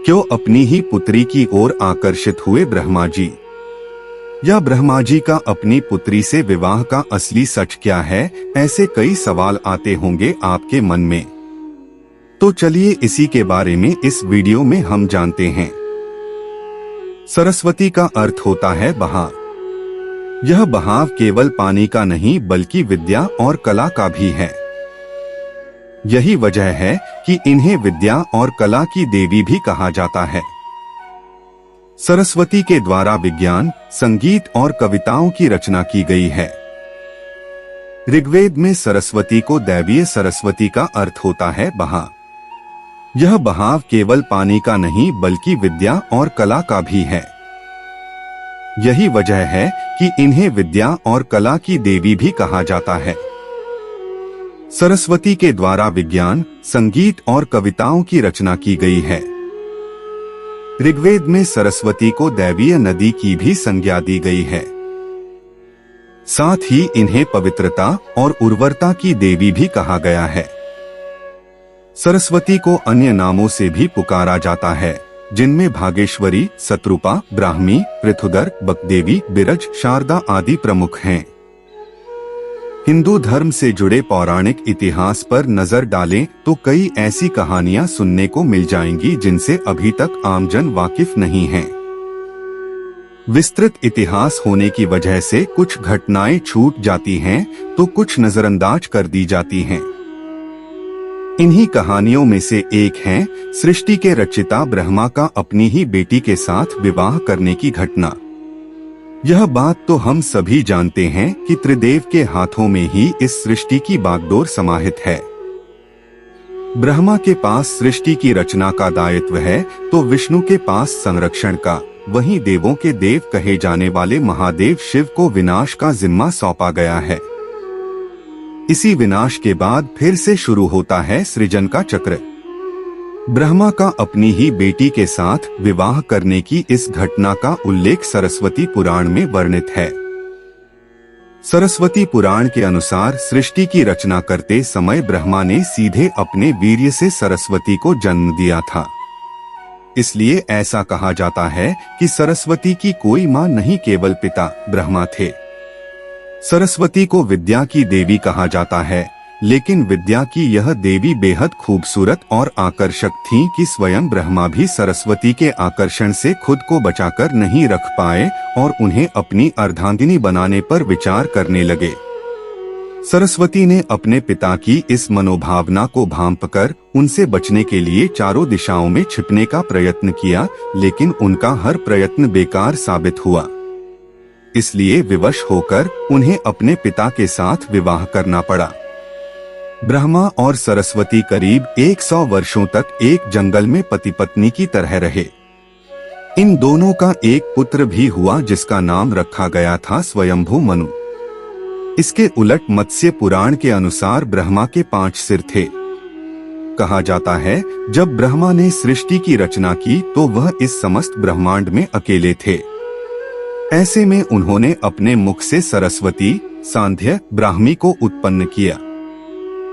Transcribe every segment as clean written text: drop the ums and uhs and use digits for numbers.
क्यों अपनी ही पुत्री की ओर आकर्षित हुए ब्रह्मा जी? या ब्रह्मा जी का अपनी पुत्री से विवाह का असली सच क्या है? ऐसे कई सवाल आते होंगे आपके मन में। तो चलिए इसी के बारे में इस वीडियो में हम जानते हैं। सरस्वती का अर्थ होता है बहाव। यह बहाव केवल पानी का नहीं बल्कि विद्या और कला का भी है। यही वजह है कि इन्हें विद्या और कला की देवी भी कहा जाता है। सरस्वती के द्वारा विज्ञान, संगीत और कविताओं की रचना की गई है। ऋग्वेद में सरस्वती को दैवीय सरस्वती का अर्थ होता है बहाव। यह बहाव केवल पानी का नहीं बल्कि विद्या और कला का भी है। यही वजह है कि इन्हें विद्या और कला की देवी भी कहा जाता है। सरस्वती के द्वारा विज्ञान, संगीत और कविताओं की रचना की गई है। ऋग्वेद में सरस्वती को दैवीय नदी की भी संज्ञा दी गई है। साथ ही इन्हें पवित्रता और उर्वरता की देवी भी कहा गया है। सरस्वती को अन्य नामों से भी पुकारा जाता है, जिनमें भागेश्वरी, शत्रुपा, ब्राह्मी, पृथुदर, बकदेवी, बिरज, शारदा आदि प्रमुख हैं। हिंदू धर्म से जुड़े पौराणिक इतिहास पर नजर डालें तो कई ऐसी कहानियां सुनने को मिल जाएंगी जिनसे अभी तक आमजन वाकिफ नहीं है। विस्तृत इतिहास होने की वजह से कुछ घटनाएं छूट जाती हैं तो कुछ नजरअंदाज कर दी जाती हैं। इन्हीं कहानियों में से एक है सृष्टि के रचयिता ब्रह्मा का अपनी ही बेटी के साथ विवाह करने की घटना। यह बात तो हम सभी जानते हैं कि त्रिदेव के हाथों में ही इस सृष्टि की बागडोर समाहित है। ब्रह्मा के पास सृष्टि की रचना का दायित्व है तो विष्णु के पास संरक्षण का, वहीं देवों के देव कहे जाने वाले महादेव शिव को विनाश का जिम्मा सौंपा गया है। इसी विनाश के बाद फिर से शुरू होता है सृजन का चक्र। ब्रह्मा का अपनी ही बेटी के साथ विवाह करने की इस घटना का उल्लेख सरस्वती पुराण में वर्णित है। सरस्वती पुराण के अनुसार सृष्टि की रचना करते समय ब्रह्मा ने सीधे अपने वीर्य से सरस्वती को जन्म दिया था। इसलिए ऐसा कहा जाता है कि सरस्वती की कोई मां नहीं, केवल पिता ब्रह्मा थे। सरस्वती को विद्या की देवी कहा जाता है, लेकिन विद्या की यह देवी बेहद खूबसूरत और आकर्षक थीं कि स्वयं ब्रह्मा भी सरस्वती के आकर्षण से खुद को बचाकर नहीं रख पाए और उन्हें अपनी अर्धांगिनी बनाने पर विचार करने लगे। सरस्वती ने अपने पिता की इस मनोभावना को भांपकर उनसे बचने के लिए चारों दिशाओं में छिपने का प्रयत्न किया, लेकिन उनका हर प्रयत्न बेकार साबित हुआ। इसलिए विवश होकर उन्हें अपने पिता के साथ विवाह करना पड़ा। ब्रह्मा और सरस्वती करीब 100 वर्षों तक एक जंगल में पति पत्नी की तरह रहे। इन दोनों का एक पुत्र भी हुआ जिसका नाम रखा गया था स्वयंभू मनु। इसके उलट मत्स्य पुराण के अनुसार ब्रह्मा के 5 सिर थे। कहा जाता है जब ब्रह्मा ने सृष्टि की रचना की तो वह इस समस्त ब्रह्मांड में अकेले थे। ऐसे में उन्होंने अपने मुख से सरस्वती, सांध्य, ब्राह्मी को उत्पन्न किया।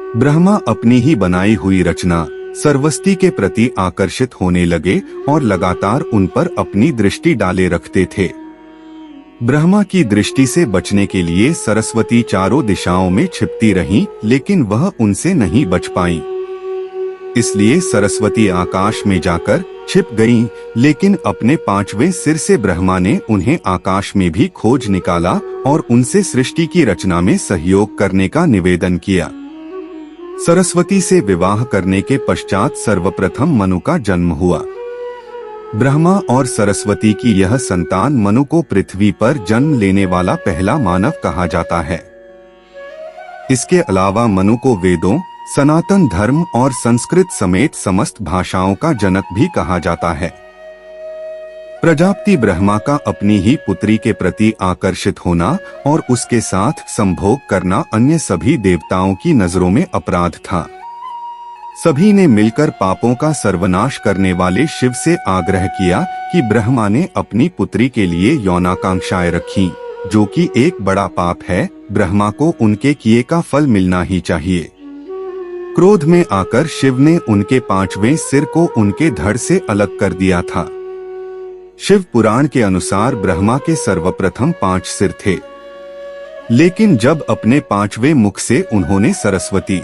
ब्रह्मा अपनी ही बनाई हुई रचना सरस्वती के प्रति आकर्षित होने लगे और लगातार उन पर अपनी दृष्टि डाले रखते थे। ब्रह्मा की दृष्टि से बचने के लिए सरस्वती चारों दिशाओं में छिपती रहीं, लेकिन वह उनसे नहीं बच पाईं। इसलिए सरस्वती आकाश में जाकर छिप गईं, लेकिन अपने 5वें सिर से ब्रह्मा ने उन्हें आकाश में भी खोज निकाला और उनसे सृष्टि की रचना में सहयोग करने का निवेदन किया। सरस्वती से विवाह करने के पश्चात सर्वप्रथम मनु का जन्म हुआ। ब्रह्मा और सरस्वती की यह संतान मनु को पृथ्वी पर जन्म लेने वाला पहला मानव कहा जाता है। इसके अलावा मनु को वेदों, सनातन धर्म और संस्कृत समेत समस्त भाषाओं का जनक भी कहा जाता है। प्रजापति ब्रह्मा का अपनी ही पुत्री के प्रति आकर्षित होना और उसके साथ संभोग करना अन्य सभी देवताओं की नजरों में अपराध था। सभी ने मिलकर पापों का सर्वनाश करने वाले शिव से आग्रह किया कि ब्रह्मा ने अपनी पुत्री के लिए यौनाकांक्षाएं रखीं, जो कि एक बड़ा पाप है। ब्रह्मा को उनके किए का फल मिलना ही चाहिए। क्रोध में आकर शिव ने उनके 5वें सिर को उनके धड़ से अलग कर दिया था। शिव पुराण के अनुसार ब्रह्मा के सर्वप्रथम 5 सिर थे, लेकिन जब अपने 5वें मुख से उन्होंने सरस्वती,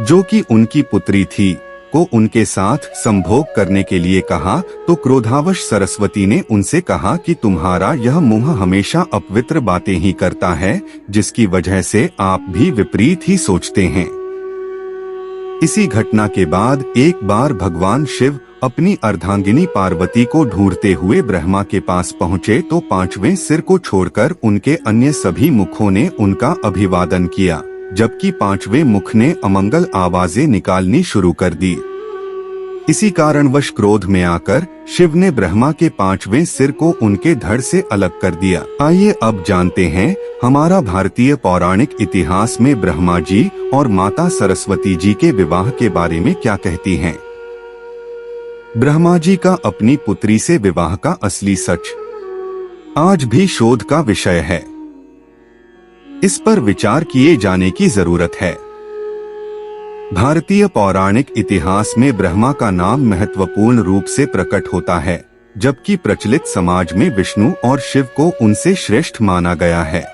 जो कि उनकी पुत्री थी, को उनके साथ संभोग करने के लिए कहा, तो क्रोधावश सरस्वती ने उनसे कहा कि तुम्हारा यह मुंह हमेशा अपवित्र बातें ही करता है, जिसकी वजह से आप भी विपरीत ही सोचते हैं। इसी घटना के बाद एक बार भगवान शिव अपनी अर्धांगिनी पार्वती को ढूंढते हुए ब्रह्मा के पास पहुँचे तो 5वें सिर को छोड़कर उनके अन्य सभी मुखों ने उनका अभिवादन किया, जबकि 5वें मुख ने अमंगल आवाजें निकालनी शुरू कर दी। इसी कारणवश क्रोध में आकर शिव ने ब्रह्मा के 5वें सिर को उनके धड़ से अलग कर दिया। आइए अब जानते हैं हमारा भारतीय पौराणिक इतिहास में ब्रह्मा जी और माता सरस्वती जी के विवाह के बारे में क्या कहती हैं। ब्रह्मा जी का अपनी पुत्री से विवाह का असली सच आज भी शोध का विषय है। इस पर विचार किए जाने की जरूरत है। भारतीय पौराणिक इतिहास में ब्रह्मा का नाम महत्वपूर्ण रूप से प्रकट होता है, जबकि प्रचलित समाज में विष्णु और शिव को उनसे श्रेष्ठ माना गया है।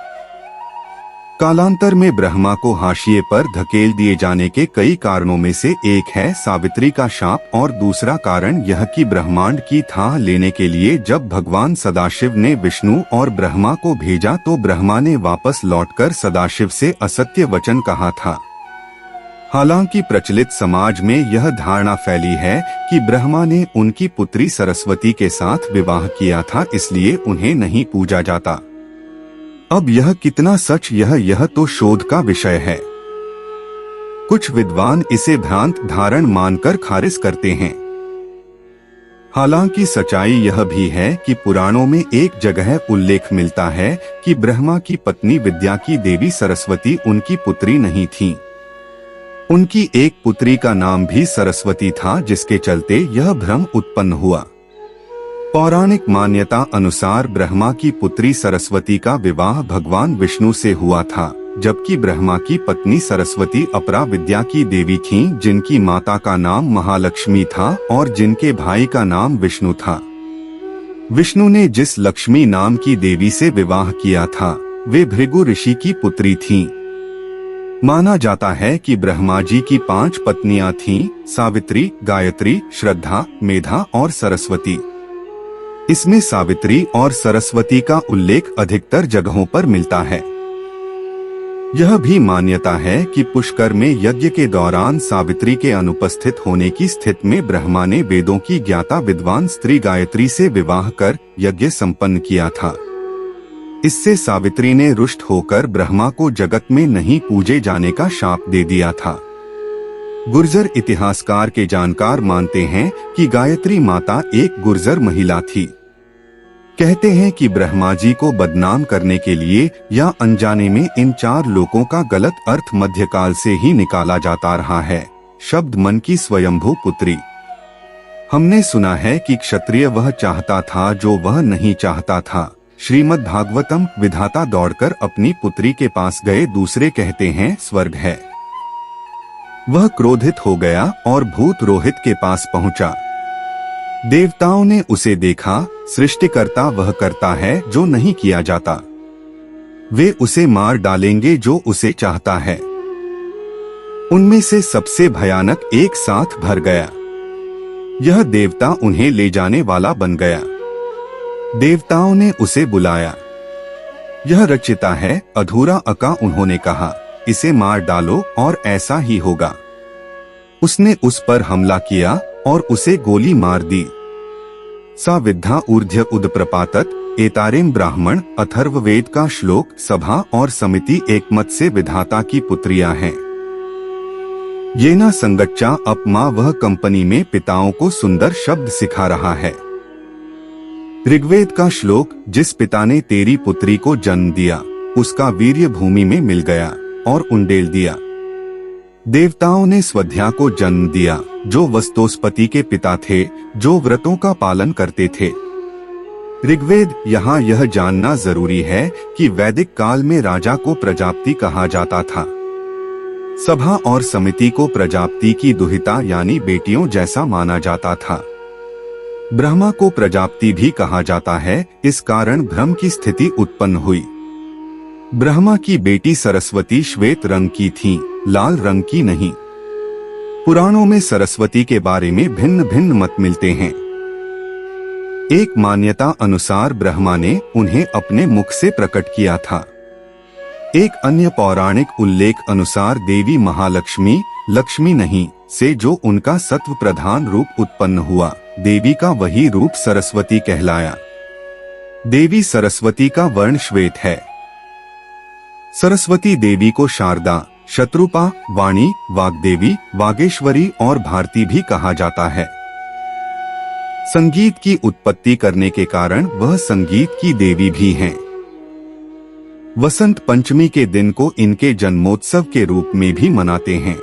कालांतर में ब्रह्मा को हाशिए पर धकेल दिए जाने के कई कारणों में से एक है सावित्री का शाप, और दूसरा कारण यह कि ब्रह्मांड की थाह लेने के लिए जब भगवान सदाशिव ने विष्णु और ब्रह्मा को भेजा तो ब्रह्मा ने वापस लौटकर सदाशिव से असत्य वचन कहा था। हालांकि प्रचलित समाज में यह धारणा फैली है कि ब्रह्मा ने उनकी पुत्री सरस्वती के साथ विवाह किया था, इसलिए उन्हें नहीं पूजा जाता। अब यह कितना सच यह तो शोध का विषय है। कुछ विद्वान इसे भ्रांत धारण मानकर खारिज करते हैं। हालांकि सच्चाई यह भी है कि पुराणों में एक जगह उल्लेख मिलता है कि ब्रह्मा की पत्नी विद्या की देवी सरस्वती उनकी पुत्री नहीं थी। उनकी एक पुत्री का नाम भी सरस्वती था, जिसके चलते यह भ्रम उत्पन्न हुआ। पौराणिक मान्यता अनुसार ब्रह्मा की पुत्री सरस्वती का विवाह भगवान विष्णु से हुआ था, जबकि ब्रह्मा की पत्नी सरस्वती अपरा विद्या की देवी थीं, जिनकी माता का नाम महालक्ष्मी था और जिनके भाई का नाम विष्णु था। विष्णु ने जिस लक्ष्मी नाम की देवी से विवाह किया था, वे भृगु ऋषि की पुत्री थीं। माना जाता है कि ब्रह्मा जी की 5 पत्नियां थीं, सावित्री, गायत्री, श्रद्धा, मेधा और सरस्वती। इसमें सावित्री और सरस्वती का उल्लेख अधिकतर जगहों पर मिलता है। यह भी मान्यता है कि पुष्कर में यज्ञ के दौरान सावित्री के अनुपस्थित होने की स्थिति में ब्रह्मा ने वेदों की ज्ञाता विद्वान स्त्री गायत्री से विवाह कर यज्ञ संपन्न किया था। इससे सावित्री ने रुष्ट होकर ब्रह्मा को जगत में नहीं पूजे जाने का शाप दे दिया था। गुर्जर इतिहासकार के जानकार मानते हैं कि गायत्री माता एक गुर्जर महिला थी। कहते हैं कि ब्रह्मा जी को बदनाम करने के लिए या अनजाने में इन 4 लोकों का गलत अर्थ मध्यकाल से ही निकाला जाता रहा है। शब्द मन की स्वयंभू पुत्री। हमने सुना है कि क्षत्रिय वह चाहता था जो वह नहीं चाहता था। श्रीमद् भागवतम विधाता दौड़कर अपनी पुत्री के पास गए, दूसरे कहते हैं स्वर्ग है। वह क्रोधित हो गया और भूत रोहित के पास पहुंचा। देवताओं ने उसे देखा। सृष्टिकर्ता वह करता है जो नहीं किया जाता। वे उसे मार डालेंगे जो उसे चाहता है। उनमें से सबसे भयानक एक साथ भर गया। यह देवता उन्हें ले जाने वाला बन गया। देवताओं ने उसे बुलाया। यह रचिता है, अधूरा अका। उन्होंने कहा, इसे मार डालो और ऐसा ही होगा। उसने उस पर हमला किया और उसे गोली मार दी। सा विद्या ऊर्ध्य उदप्रपातत एतारेम ब्राह्मण। अथर्ववेद का श्लोक। सभा और समिति एकमत से विधाता की पुत्रियां हैं। ये ना संगच्चा अपमा। वह कंपनी में पिताओं को सुंदर शब्द सिखा रहा है। ऋग्वेद का श्लोक। जिस पिता ने तेरी पुत्री को जन्म दिया, उसका वीर्य भूमि में मिल गया और उंडेल दिया। देवताओं ने स्वध्या को जन्म दिया, जो वस्तोस्पति के पिता थे, जो व्रतों का पालन करते थे। ऋग्वेद। यहाँ यह जानना जरूरी है कि वैदिक काल में राजा को प्रजापति कहा जाता था। सभा और समिति को प्रजापति की दुहिता यानी बेटियों जैसा माना जाता था। ब्रह्मा को प्रजापति भी कहा जाता है, इस कारण भ्रम की स्थिति उत्पन्न हुई। ब्रह्मा की बेटी सरस्वती श्वेत रंग की थी, लाल रंग की नहीं। पुराणों में सरस्वती के बारे में भिन्न भिन्न मत मिलते हैं। एक मान्यता अनुसार ब्रह्मा ने उन्हें अपने मुख से प्रकट किया था। एक अन्य पौराणिक उल्लेख अनुसार देवी महालक्ष्मी, लक्ष्मी नहीं, से जो उनका सत्व प्रधान रूप उत्पन्न हुआ, देवी का वही रूप सरस्वती कहलाया। देवी सरस्वती का वर्ण श्वेत है। सरस्वती देवी को शारदा, शत्रुपा, वाणी, वाग्देवी, वागेश्वरी और भारती भी कहा जाता है। संगीत की उत्पत्ति करने के कारण वह संगीत की देवी भी हैं। वसंत पंचमी के दिन को इनके जन्मोत्सव के रूप में भी मनाते हैं।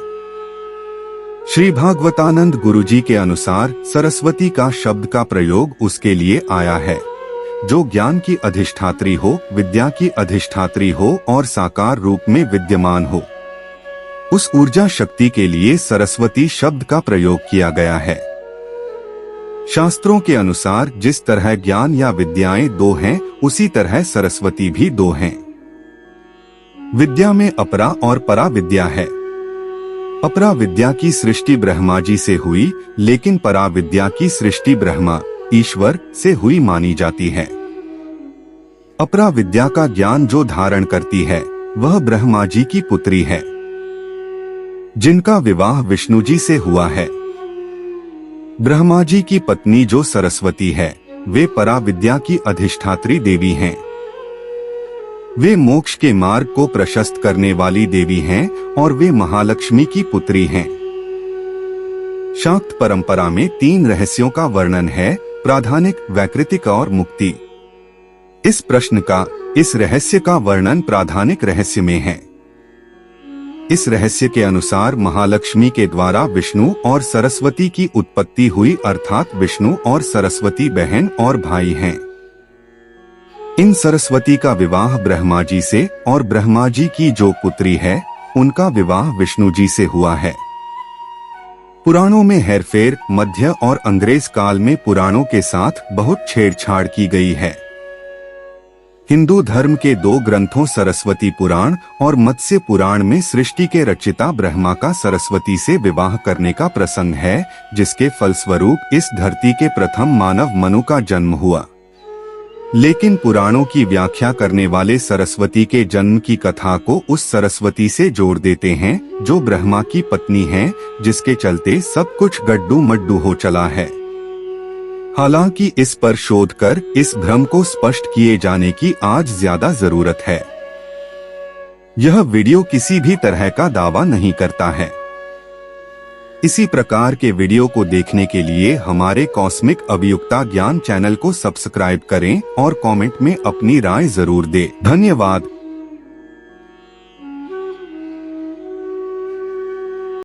श्री भागवतानंद गुरुजी के अनुसार सरस्वती का शब्द का प्रयोग उसके लिए आया है जो ज्ञान की अधिष्ठात्री हो, विद्या की अधिष्ठात्री हो और साकार रूप में विद्यमान हो। उस ऊर्जा शक्ति के लिए सरस्वती शब्द का प्रयोग किया गया है। शास्त्रों के अनुसार जिस तरह ज्ञान या विद्याएं दो हैं, उसी तरह सरस्वती भी दो हैं। विद्या में अपरा और परा विद्या है। अपरा विद्या की सृष्टि ब्रह्मा जी से हुई, लेकिन परा विद्या की सृष्टि ब्रह्मा, ईश्वर से हुई मानी जाती है। अपरा विद्या का ज्ञान जो धारण करती है, वह ब्रह्मा जी की पुत्री है, जिनका विवाह विष्णु जी से हुआ है। ब्रह्मा जी की पत्नी जो सरस्वती है, वे परा विद्या की अधिष्ठात्री देवी हैं। वे मोक्ष के मार्ग को प्रशस्त करने वाली देवी हैं और वे महालक्ष्मी की पुत्री हैं। शाक्त परंपरा में 3 रहस्यों का वर्णन है, प्राधानिक, वैकृतिक और मुक्ति। इस रहस्य का वर्णन प्राधानिक रहस्य में है। इस रहस्य के अनुसार महालक्ष्मी के द्वारा विष्णु और सरस्वती की उत्पत्ति हुई, अर्थात विष्णु और सरस्वती बहन और भाई हैं। इन सरस्वती का विवाह ब्रह्मा जी से और ब्रह्मा जी की जो पुत्री है, उनका विवाह विष्णु जी से हुआ है। पुराणों में हेरफेर, मध्य और अंग्रेज काल में पुराणों के साथ बहुत छेड़छाड़ की गई है। हिंदू धर्म के 2 ग्रंथों सरस्वती पुराण और मत्स्य पुराण में सृष्टि के रचिता ब्रह्मा का सरस्वती से विवाह करने का प्रसंग है, जिसके फलस्वरूप इस धरती के प्रथम मानव मनु का जन्म हुआ। लेकिन पुराणों की व्याख्या करने वाले सरस्वती के जन्म की कथा को उस सरस्वती से जोड़ देते हैं जो ब्रह्मा की पत्नी है, जिसके चलते सब कुछ गड्डू मड्डू हो चला है। हालांकि इस पर शोध कर इस भ्रम को स्पष्ट किए जाने की आज ज्यादा जरूरत है। यह वीडियो किसी भी तरह का दावा नहीं करता है। इसी प्रकार के वीडियो को देखने के लिए हमारे कॉस्मिक अभियुक्ता ज्ञान चैनल को सब्सक्राइब करें और कमेंट में अपनी राय जरूर दें। धन्यवाद।